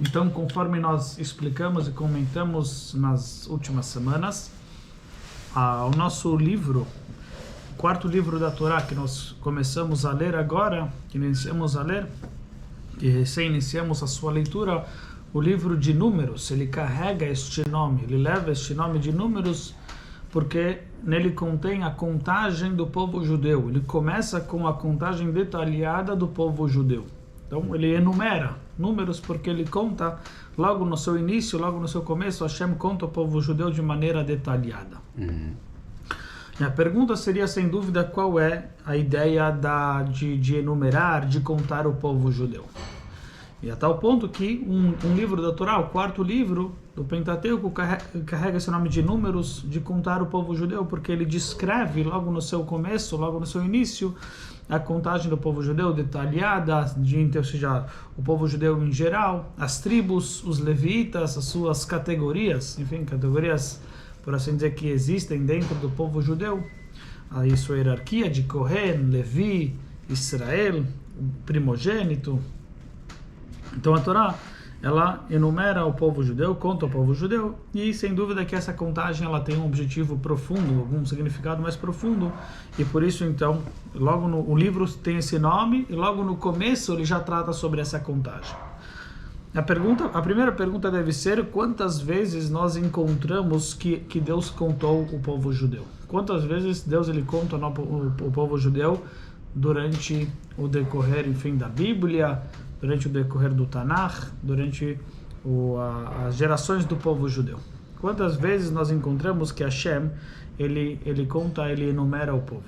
Então, conforme nós explicamos e comentamos nas últimas semanas, o nosso livro, o quarto livro da Torá que nós começamos a ler agora, que iniciamos a ler, que recém-iniciamos a sua leitura, o livro de Números, ele carrega este nome, ele leva este nome de Números porque nele contém a contagem do povo judeu. Ele começa com a contagem detalhada do povo judeu. Então ele enumera números porque ele conta logo no seu início, logo no seu começo, Hashem conta o povo judeu de maneira detalhada. E a pergunta seria, sem dúvida, qual é a ideia de enumerar, de contar o povo judeu. E a tal ponto que um livro da Torá, o quarto livro do Pentateuco, carrega esse nome de Números, de contar o povo judeu, porque ele descreve logo no seu começo, logo no seu início, a contagem do povo judeu detalhada, ou seja, o povo judeu em geral, as tribos, os levitas, as suas categorias, enfim, categorias, por assim dizer, que existem dentro do povo judeu, a sua hierarquia de Cohen, Levi, Israel, primogênito. Então a Torá, ela enumera o povo judeu, conta o povo judeu, e sem dúvida que essa contagem ela tem um objetivo profundo, algum significado mais profundo, e por isso então, o livro tem esse nome, e logo no começo ele já trata sobre essa contagem. A primeira pergunta deve ser: quantas vezes nós encontramos que Deus contou o povo judeu? Quantas vezes Deus ele conta o povo judeu durante o decorrer, enfim, da Bíblia, durante o decorrer do Tanakh, durante as gerações do povo judeu? Quantas vezes nós encontramos que Hashem, ele conta, ele enumera o povo?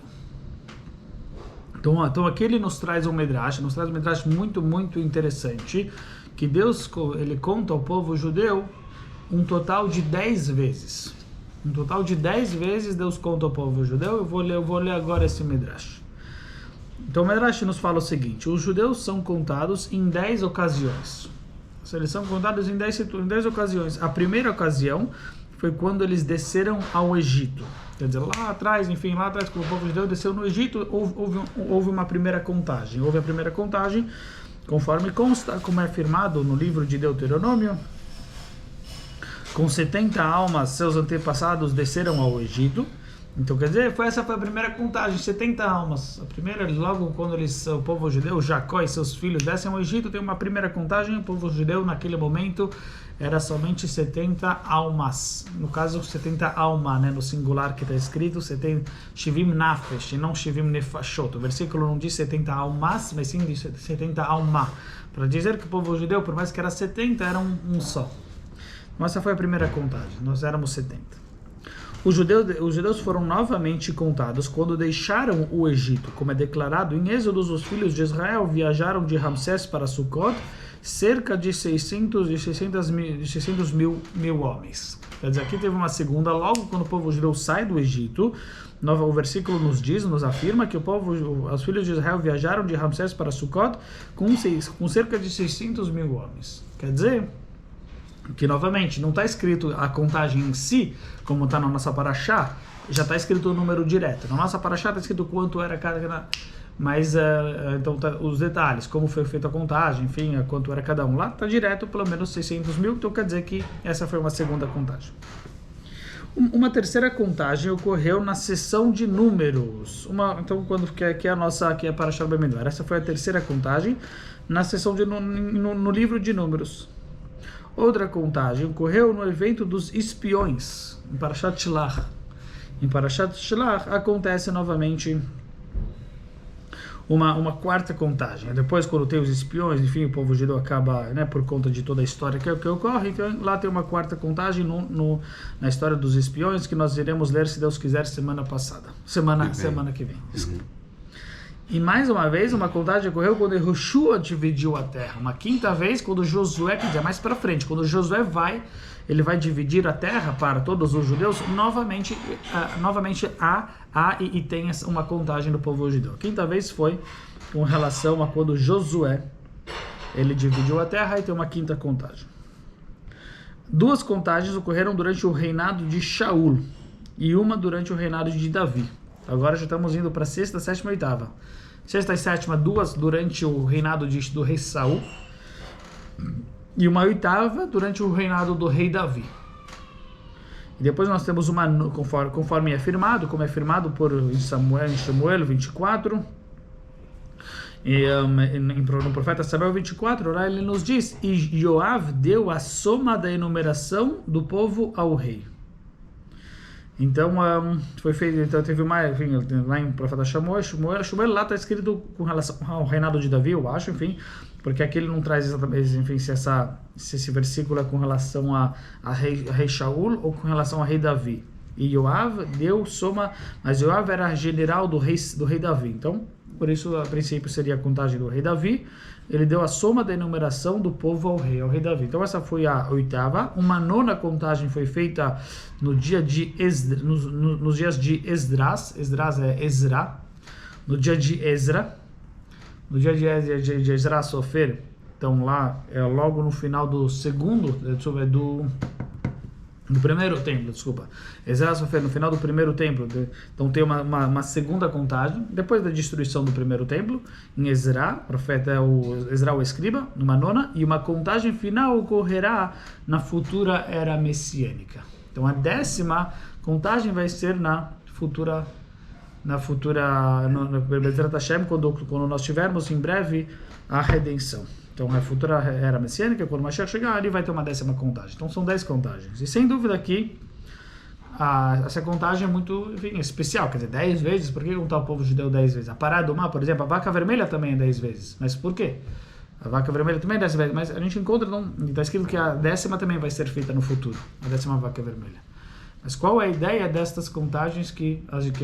Então aqui ele nos traz um Midrash muito, muito interessante, que Deus, ele conta ao povo judeu um total de 10 vezes. Um total de 10 vezes Deus conta ao povo judeu. Eu vou ler agora esse Midrash. Então o Midrash nos fala o seguinte: os judeus são contados em 10 ocasiões. Eles são contados em 10 ocasiões. A primeira ocasião foi quando eles desceram ao Egito. Quer dizer, lá atrás, quando o povo judeu desceu no Egito, houve uma primeira contagem. Houve a primeira contagem, conforme consta, como é afirmado no livro de Deuteronômio, com 70 almas seus antepassados desceram ao Egito. Então, quer dizer, essa foi a primeira contagem, 70 almas. A primeira, logo quando o povo judeu, Jacó e seus filhos descem ao Egito, tem uma primeira contagem. O povo judeu, naquele momento, era somente 70 almas. No caso, 70 alma, né, no singular que está escrito, Shivim Nafesh, e não Shivim Nefashot. O versículo não diz 70 almas, mas sim diz 70 alma. Para dizer que o povo judeu, por mais que era 70, era um só. Então, essa foi a primeira contagem. Nós éramos 70. Os judeus foram novamente contados quando deixaram o Egito. Como é declarado em Êxodos, os filhos de Israel viajaram de Ramsés para Sucot, cerca de 600 mil homens. Quer dizer, aqui teve uma segunda, logo quando o povo judeu sai do Egito, o versículo nos afirma que os filhos de Israel viajaram de Ramsés para Sucot com cerca de 600 mil homens. Quer dizer que, novamente, não está escrito a contagem em si, como está na nossa paraxá, já está escrito o número direto. Na nossa paraxá está escrito quanto era cada... Mas, então, os detalhes, como foi feita a contagem, enfim, quanto era cada um. Lá está direto, pelo menos 600 mil, então quer dizer que essa foi uma segunda contagem. Uma terceira contagem ocorreu na seção de números. Então, que é a paraxá do Bamidbar. Essa foi a terceira contagem na seção no livro de números. Outra contagem ocorreu no evento dos espiões, em Parashat Shlach. Em Parashat Shlach acontece novamente uma quarta contagem. Depois, quando tem os espiões, enfim, o povo judeu acaba, né, por conta de toda a história que ocorre, então lá tem uma quarta contagem na história dos espiões, que nós iremos ler, se Deus quiser, semana que vem. E mais uma vez, uma contagem ocorreu quando Yehoshua dividiu a terra. Uma quinta vez, quando Josué, quer dizer, mais para frente, quando Josué ele vai dividir a terra para todos os judeus, novamente tem uma contagem do povo judeu. A quinta vez foi com relação a quando Josué, ele dividiu a terra, e tem uma quinta contagem. 2 contagens ocorreram durante o reinado de Shaul e uma durante o reinado de Davi. Agora já estamos indo para a 6ª, 7ª e 8ª. 6ª e 7ª, 2 durante o reinado do rei Saul e uma oitava durante o reinado do rei Davi. E depois nós temos uma, conforme é afirmado, como é afirmado em Samuel 24, no profeta Samuel 24, lá ele nos diz, e Joav deu a soma da enumeração do povo ao rei. Então, foi feito, então teve uma, enfim, lá em profeta Samuel, lá está escrito com relação ao reinado de Davi, eu acho, enfim, porque aqui ele não traz exatamente, enfim, se esse versículo é com relação a rei Shaul ou com relação a rei Davi. E Joav deu soma, mas Joav era general do rei Davi, então, por isso, a princípio, seria a contagem do rei Davi. Ele deu a soma da enumeração do povo ao rei Davi. Então, essa foi a oitava. Uma nona contagem foi feita no dia de nos dias de Esdras. Esdras é Ezra. No dia de Ezra. No dia de Ezra Sofer. Então, lá, é logo no final do segundo, do primeiro templo, desculpa. Ezra Sofer no final do primeiro templo. Então tem uma segunda contagem, depois da destruição do primeiro templo, em Ezra, profeta Ezra o escriba, numa nona, e uma contagem final ocorrerá na futura era messiânica. Então a 10ª contagem vai ser na futura Bezerra Hashem, quando nós tivermos em breve a redenção. Então, a futura era messiânica, quando o Mashiach chegar, ali vai ter uma 10ª contagem. Então, são 10 contagens. E, sem dúvida, aqui, essa contagem é muito, enfim, especial. Quer dizer, 10 vezes. Por que contar o povo judeu 10 vezes? A parada do mar, por exemplo, a vaca vermelha também é 10 vezes. Mas por quê? A vaca vermelha também é 10 vezes. Mas a gente encontra, está escrito que a 10ª também vai ser feita no futuro. A 10ª vaca vermelha. Mas qual é a ideia dessas contagens que a gente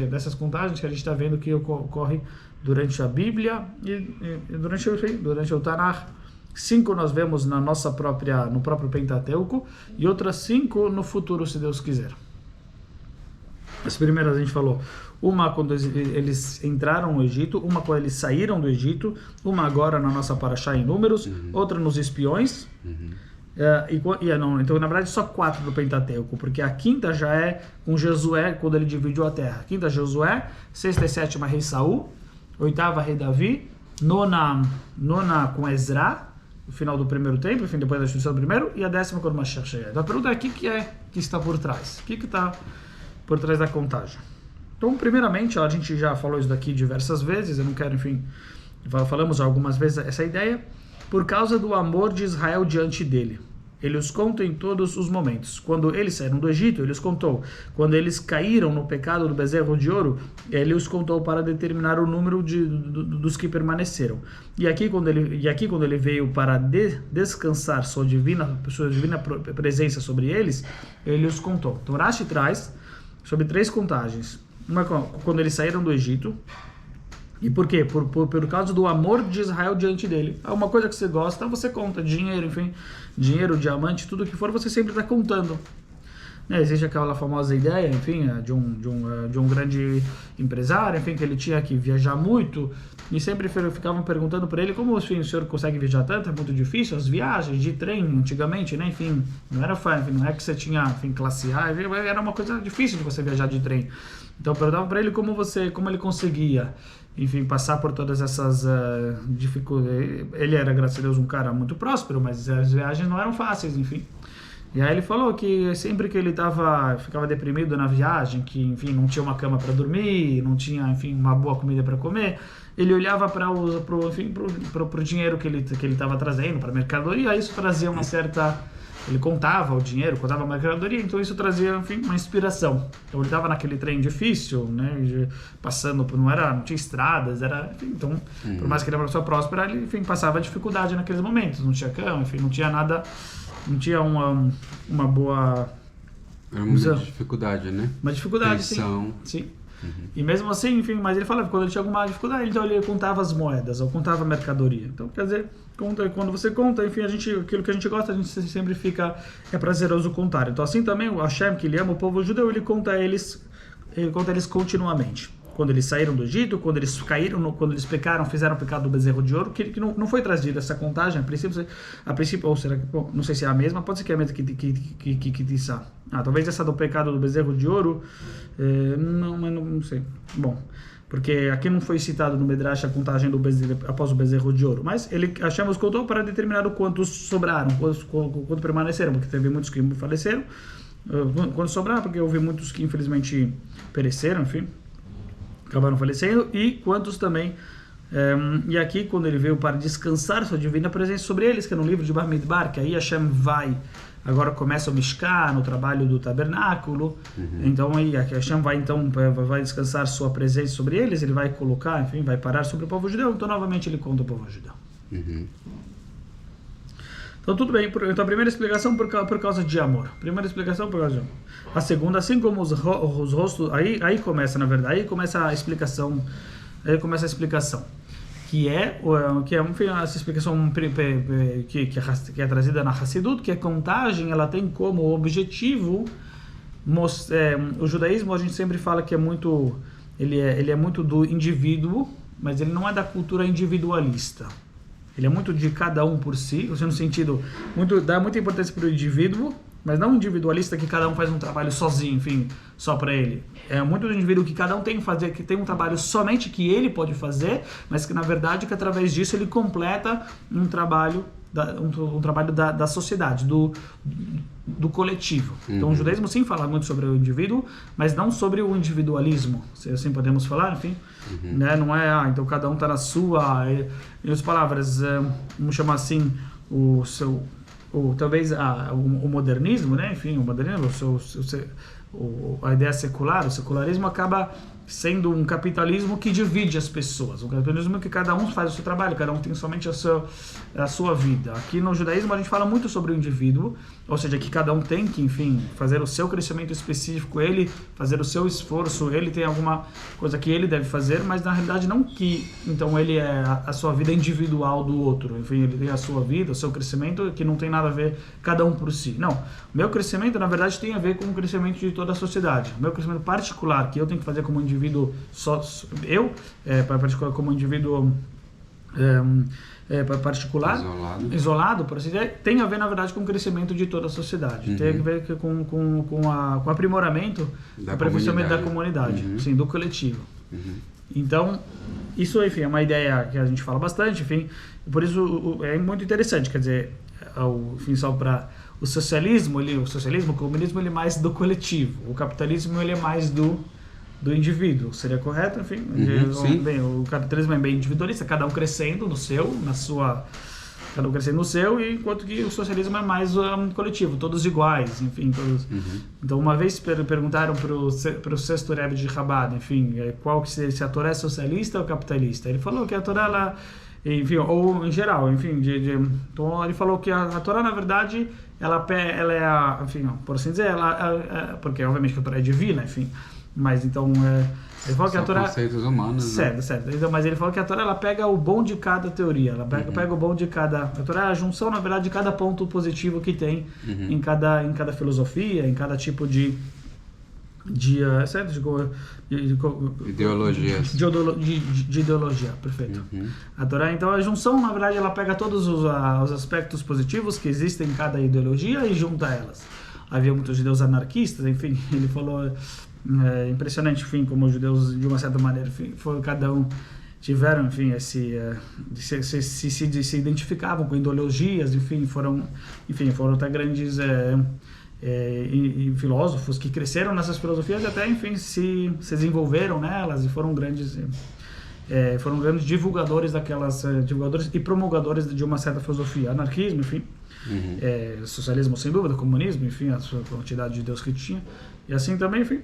está vendo que ocorre durante a Bíblia e durante o Tanakh? 5 nós vemos no próprio Pentateuco e outras 5 no futuro, se Deus quiser. As primeiras a gente falou, uma quando eles entraram no Egito, uma quando eles saíram do Egito, uma agora na nossa Parashá em Números, outra nos espiões. Então, na verdade, só 4 do Pentateuco, porque a 5ª já é com Josué, quando ele dividiu a terra. 5ª Josué, 6ª e 7ª rei Saul, 8ª rei Davi, 9ª com Ezra, no final do primeiro templo, enfim, depois da destruição do primeiro, e a 10ª quando o Mashiach chegar. Então a pergunta é o que está por trás? O que está por trás da contagem? Então, primeiramente, a gente já falou isso daqui diversas vezes, eu não quero, enfim, falamos algumas vezes essa ideia, por causa do amor de Israel diante dele. Ele os conta em todos os momentos. Quando eles saíram do Egito, ele os contou. Quando eles caíram no pecado do bezerro de ouro, ele os contou para determinar o número dos que permaneceram. E aqui quando ele veio para descansar sua divina presença sobre eles, ele os contou. Então Rashi traz sobre 3 contagens. Uma quando eles saíram do Egito. E por quê? Por causa do amor de Israel diante dele. É uma coisa que você gosta, você conta. Dinheiro, enfim, dinheiro, diamante, tudo que for, você sempre está contando. Existe aquela famosa ideia, enfim, de um grande empresário, enfim, que ele tinha que viajar muito, e sempre ficavam perguntando para ele como, enfim, o senhor consegue viajar tanto, é muito difícil, as viagens de trem antigamente, né, enfim, não era fácil, não é que você tinha, enfim, classe A, era uma coisa difícil de você viajar de trem. Então perguntava para ele como ele conseguia, enfim, passar por todas essas dificuldades. Ele era, graças a Deus, um cara muito próspero, mas as viagens não eram fáceis, enfim. E aí ele falou que sempre que ele ficava deprimido na viagem, que, enfim, não tinha uma cama para dormir, não tinha, enfim, uma boa comida para comer, ele olhava para o dinheiro que ele estava trazendo, para a mercadoria, isso trazia uma certa... Ele contava o dinheiro, contava a mercadoria, então isso trazia, enfim, uma inspiração. Então ele estava naquele trem difícil, né, passando por, não tinha estradas, enfim, então, por mais que ele era uma pessoa próspera, ele, enfim, passava dificuldade naqueles momentos, não tinha cama, enfim, não tinha nada, não tinha uma boa... Era uma dificuldade, né? Uma dificuldade, tensão. Sim. E mesmo assim, enfim, mas ele falava que quando ele tinha alguma dificuldade, então ele contava as moedas, ou contava a mercadoria. Então, quer dizer, quando você conta, enfim, aquilo que a gente gosta, a gente sempre é prazeroso contar. Então, assim também, o Hashem, que ele ama o povo judeu, ele conta eles continuamente. Quando eles saíram do Egito, quando eles caíram, quando eles pecaram, fizeram o pecado do bezerro de ouro, que não foi trazido essa contagem, a princípio, ou será que, bom, não sei se é a mesma, pode ser que é a mesma que disse. Talvez essa do pecado do bezerro de ouro, mas não sei. Bom, porque aqui não foi citado no Medrash a contagem do bezerro, após o bezerro de ouro, mas ele Hashem os contou para determinar o quantos sobraram, quanto permaneceram, porque teve muitos que faleceram, quando sobraram, porque houve muitos que infelizmente pereceram, enfim, acabaram falecendo, e quantos também. E aqui, quando ele veio para descansar sua divina presença sobre eles, que é no livro de Bamidbar, que aí Hashem agora começa o Mishkan, no trabalho do tabernáculo. Então aí Hashem vai descansar sua presença sobre eles, ele vai colocar, enfim, vai parar sobre o povo judeu, então novamente ele conta o povo judeu. Então tudo bem, então a primeira explicação por causa de amor. Primeira explicação por causa de amor. A segunda, assim como os rostos, aí começa, na verdade, aí começa a explicação, que é essa explicação que é trazida na Hassidut, que a contagem ela tem como objetivo, o judaísmo a gente sempre fala que ele é muito do indivíduo, mas ele não é da cultura individualista. Ele é muito de cada um por si, no sentido, dá muita importância para o indivíduo, mas não individualista que cada um faz um trabalho sozinho, enfim, só para ele. É muito do indivíduo que cada um tem um trabalho somente que ele pode fazer, mas que na verdade que através disso ele completa um trabalho da sociedade, do coletivo. Então o judaísmo sim fala muito sobre o indivíduo, mas não sobre o individualismo, se assim podemos falar, enfim. Né? Não é, então cada um está na sua, em outras palavras, vamos chamar assim, talvez o modernismo, né? Enfim, o modernismo, a ideia secular, o secularismo acaba sendo um capitalismo que divide as pessoas, um capitalismo que cada um faz o seu trabalho, cada um tem somente a sua vida. Aqui no judaísmo a gente fala muito sobre o indivíduo, ou seja, que cada um tem que, enfim, fazer o seu crescimento específico, ele fazer o seu esforço, ele tem alguma coisa que ele deve fazer, mas na realidade não que, então ele é a sua vida individual do outro, enfim, ele tem a sua vida, o seu crescimento, que não tem nada a ver cada um por si. Não, o meu crescimento na verdade tem a ver com o crescimento de toda a sociedade, o meu crescimento particular, que eu tenho que fazer como indivíduo como indivíduo particular, isolado, por assim dizer, tem a ver na verdade com o crescimento de toda a sociedade, tem a ver com o aprimoramento da comunidade, sim, do coletivo. Então, isso, enfim, é uma ideia que a gente fala bastante, enfim, por isso é muito interessante, quer dizer, enfim, só para o socialismo, o comunismo, ele é mais do coletivo, o capitalismo, ele é mais do indivíduo, seria correto? Enfim, o capitalismo é bem individualista, cada um crescendo enquanto que o socialismo é mais coletivo, todos iguais, enfim, todos. Então, uma vez perguntaram para o sexto Rebbe de Chabad, enfim, qual que se a Torá é socialista ou capitalista? Ele falou que a Torá, ela, enfim, ou em geral, enfim, então ele falou que a Torá, na verdade, ela é enfim, por assim dizer, porque obviamente que a Torá é divina, enfim. Mas então, ele falou que a Torá... conceitos humanos, certo. Então, mas ele falou que a Torá, ela pega o bom de cada teoria, ela pega o bom de cada... A Torá é a junção, na verdade, de cada ponto positivo que tem em cada filosofia, em cada tipo de ideologias. De ideologia, perfeito. A Torá, então, a junção, na verdade, ela pega todos os aspectos positivos que existem em cada ideologia e junta elas. Havia muitos judeus anarquistas, enfim, ele falou... impressionante, enfim, como os judeus de uma certa maneira, enfim, cada um tiveram, enfim, se identificavam com ideologias, enfim, foram até grandes filósofos que cresceram nessas filosofias e até, enfim, se desenvolveram nelas e foram grandes divulgadores divulgadores e promulgadores de uma certa filosofia, anarquismo, enfim, socialismo sem dúvida, comunismo, enfim, a sua quantidade de Deus que tinha, e assim também, enfim,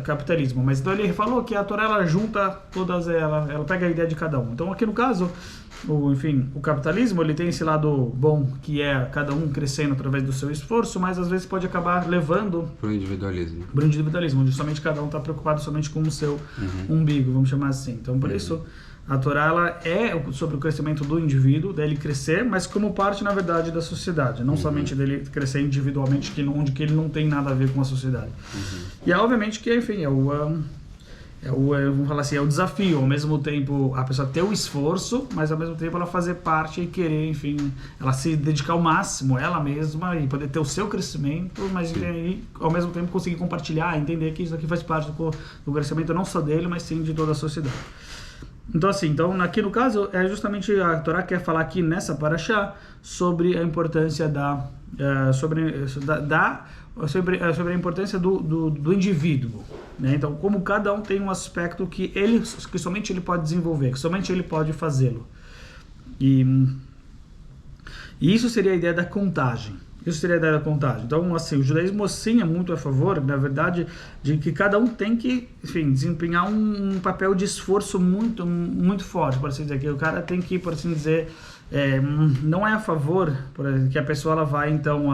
capitalismo. Mas então ele falou que a Torá, ela junta todas, ela pega a ideia de cada um. Então aqui no caso, o capitalismo, ele tem esse lado bom, que é cada um crescendo através do seu esforço, mas às vezes pode acabar levando para o individualismo, onde somente cada um está preocupado somente com o seu umbigo, vamos chamar assim. Então por isso a Torá, ela é sobre o crescimento do indivíduo, dele crescer, mas como parte, na verdade, da sociedade. Não somente dele crescer individualmente, onde que ele não tem nada a ver com a sociedade. E é obviamente que, enfim, vamos falar assim, é o desafio, ao mesmo tempo a pessoa ter o esforço, mas ao mesmo tempo ela fazer parte e querer, enfim, ela se dedicar ao máximo, ela mesma, e poder ter o seu crescimento, mas ao mesmo tempo conseguir compartilhar, entender que isso aqui faz parte do crescimento não só dele, mas sim de toda a sociedade. Então assim, aqui no caso, é justamente a Torá quer falar aqui nessa parashá sobre a importância sobre a importância do indivíduo, né? Então, como cada um tem um aspecto que somente ele pode desenvolver, que somente ele pode fazê-lo. E isso seria a ideia da contagem. Então, assim, o judaísmo sim é muito a favor, na verdade, de que cada um tem que, enfim, desempenhar um papel de esforço muito, muito forte, por assim dizer, que o cara tem que, por assim dizer, não é a favor que a pessoa ela vai, então,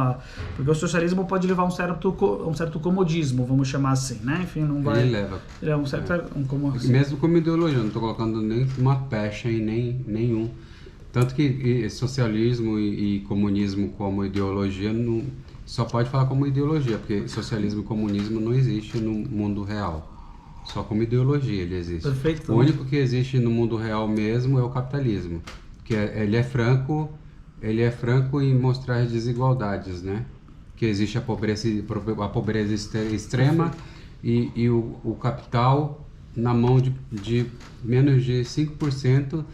porque o socialismo pode levar a um certo comodismo, vamos chamar assim, né? Enfim, não vai... Ele leva. É um certo... Mesmo como ideologia, não estou colocando nem uma pecha em nenhum. Tanto que socialismo e comunismo como ideologia só pode falar como ideologia, porque socialismo e comunismo não existe no mundo real. Só como ideologia ele existe. Perfeito. O único que existe no mundo real mesmo é o capitalismo, que ele é franco em mostrar as desigualdades, né? Que existe a pobreza extrema e o capital na mão de menos de 5%.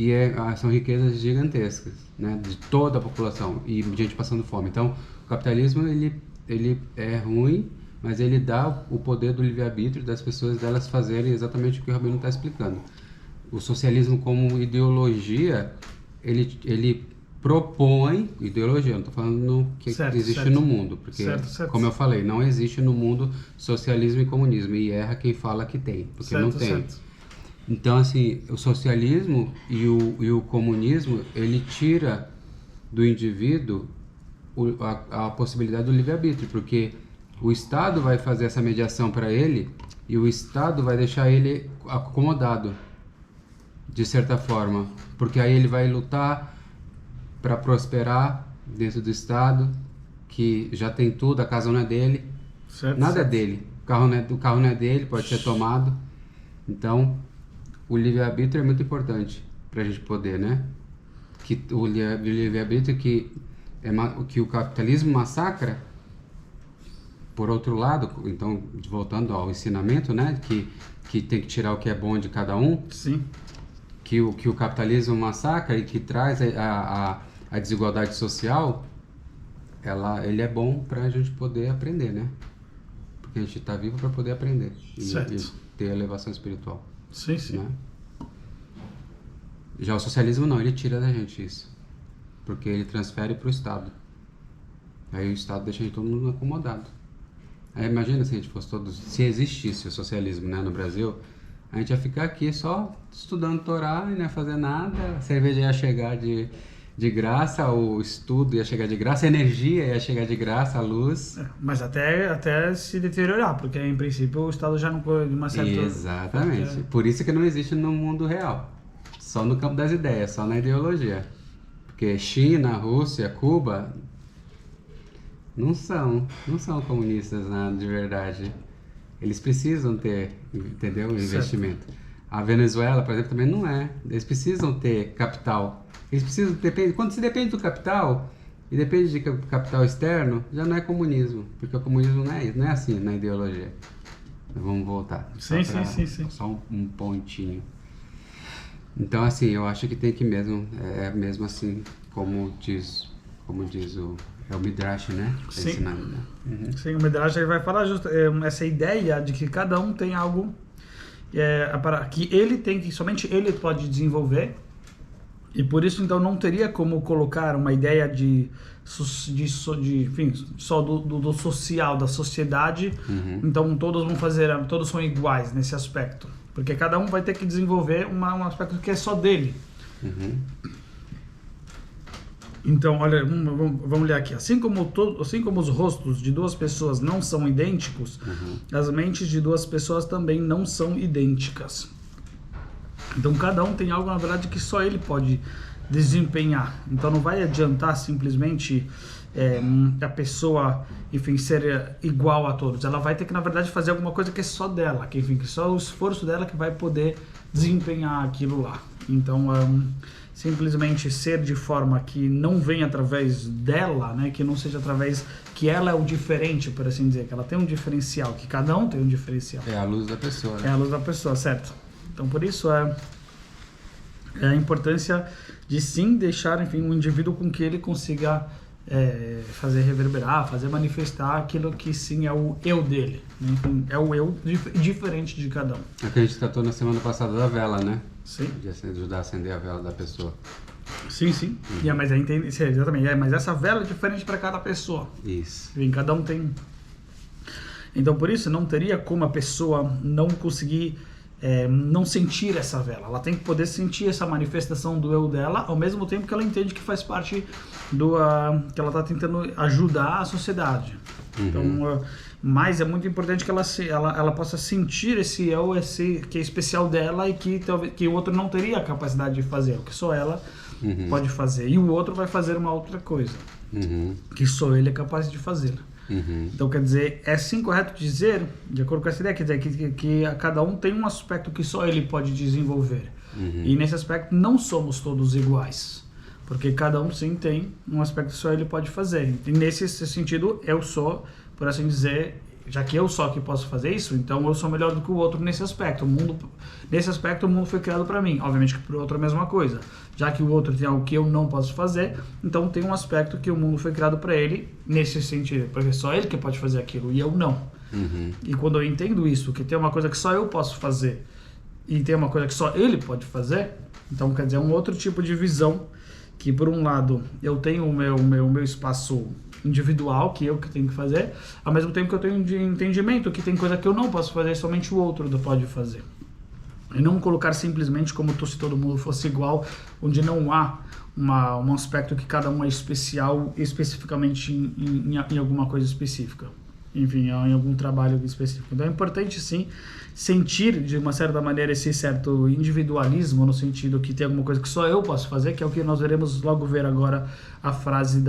E são riquezas gigantescas, né, de toda a população e gente passando fome. Então, o capitalismo ele é ruim, mas ele dá o poder do livre-arbítrio das pessoas delas fazerem exatamente o que o Rabino está explicando. O socialismo como ideologia, ele propõe ideologia, não estou falando que existe no mundo, porque, como eu falei, não existe no mundo socialismo e comunismo, e erra quem fala que tem, porque não tem. Então, assim, o socialismo e o comunismo, ele tira do indivíduo a possibilidade do livre-arbítrio, porque o Estado vai fazer essa mediação para ele e o Estado vai deixar ele acomodado, de certa forma, porque aí ele vai lutar para prosperar dentro do Estado, que já tem tudo, a casa não é dele, nada é dele, o carro não é dele, pode ser tomado. Então, o livre-arbítrio é muito importante para a gente poder, né? Que o livre-arbítrio que o capitalismo massacra, por outro lado, então, voltando ao ensinamento, né? Que tem que tirar o que é bom de cada um. Sim. Que o capitalismo massacra e que traz a desigualdade social, ele é bom para a gente poder aprender, né? Porque a gente está vivo para poder aprender e ter elevação espiritual. Sim, sim. Né? Já o socialismo não, ele tira da gente isso, porque ele transfere para o Estado. Aí o Estado deixa a gente todo mundo acomodado. Aí imagina se a gente fosse todos, se existisse o socialismo, né, no Brasil, a gente ia ficar aqui só estudando Torá e não ia fazer nada, a cerveja ia chegar de graça, o estudo ia chegar de graça, a energia ia chegar de graça, a luz. Mas até se deteriorar, porque em princípio o Estado já não pode uma certa... Exatamente. Por isso que não existe no mundo real. Só no campo das ideias, só na ideologia. Porque China, Rússia, Cuba não são comunistas, nada de verdade. Eles precisam ter, entendeu? Investimento. A Venezuela, por exemplo, também não é. Eles precisam ter capital. Eles precisam quando se depende do capital e depende de capital externo, já não é comunismo, porque o comunismo não é assim na ideologia. Mas vamos voltar. Sim. Só um pontinho. Então, assim, eu acho que tem que mesmo assim, como diz o Midrash, né? Sim. Ensinando, né? Uhum. Sim, o Midrash vai falar essa ideia de que cada um tem algo que ele tem, que somente ele pode desenvolver. E por isso, então, não teria como colocar uma ideia enfim, só do social, da sociedade. Uhum. Então, todos são iguais nesse aspecto. Porque cada um vai ter que desenvolver um aspecto que é só dele. Uhum. Então, olha, vamos ler aqui. Assim como os rostos de duas pessoas não são idênticos, as mentes de duas pessoas também não são idênticas. Então, cada um tem algo, na verdade, que só ele pode desempenhar. Então não vai adiantar simplesmente a pessoa, enfim, ser igual a todos. Ela vai ter que, na verdade, fazer alguma coisa que é só dela, que, enfim, que só o esforço dela que vai poder desempenhar aquilo lá. Então, simplesmente ser de forma que não vem através dela, né, que não seja através que ela é o diferente, por assim dizer, que ela tem um diferencial, que cada um tem um diferencial. É a luz da pessoa, né? É a luz da pessoa, certo? Então, por isso é a importância de sim deixar, enfim, um indivíduo com que ele consiga fazer reverberar, fazer manifestar aquilo que sim é o eu dele. Enfim, é o eu diferente de cada um. É que a gente tratou na semana passada da vela, né? Sim. De ajudar a acender a vela da pessoa. Sim, sim. Mas exatamente. Mas essa vela é diferente para cada pessoa. Isso. Enfim, cada um tem. Então, por isso, não teria como a pessoa não conseguir não sentir essa vela. Ela tem que poder sentir essa manifestação do eu dela, ao mesmo tempo que ela entende que faz parte que ela está tentando ajudar a sociedade. Então, mas é muito importante que ela possa sentir esse eu, que é especial dela e que o outro não teria a capacidade de fazer, o que só ela pode fazer. E o outro vai fazer uma outra coisa, que só ele é capaz de fazer. Então, quer dizer, é sim correto dizer, de acordo com essa ideia, quer dizer, que cada um tem um aspecto que só ele pode desenvolver. E nesse aspecto não somos todos iguais, porque cada um sim tem um aspecto que só ele pode fazer. E nesse sentido, eu sou, por assim dizer, já que eu só que posso fazer isso, então eu sou melhor do que o outro nesse aspecto. Nesse aspecto, o mundo foi criado para mim. Obviamente que por outro é a mesma coisa. Já que o outro tem algo que eu não posso fazer, então tem um aspecto que o mundo foi criado para ele nesse sentido. Porque só ele que pode fazer aquilo e eu não. E quando eu entendo isso, que tem uma coisa que só eu posso fazer e tem uma coisa que só ele pode fazer, então quer dizer, é um outro tipo de visão que, por um lado, eu tenho o meu espaço individual, que eu que tenho que fazer, ao mesmo tempo que eu tenho de entendimento que tem coisa que eu não posso fazer, somente o outro pode fazer. E não colocar simplesmente como se todo mundo fosse igual, onde não há um aspecto que cada um é especial especificamente em alguma coisa específica. Enfim, em algum trabalho específico. Então é importante sim sentir de uma certa maneira esse certo individualismo, no sentido que tem alguma coisa que só eu posso fazer, que é o que nós veremos logo ver agora a frase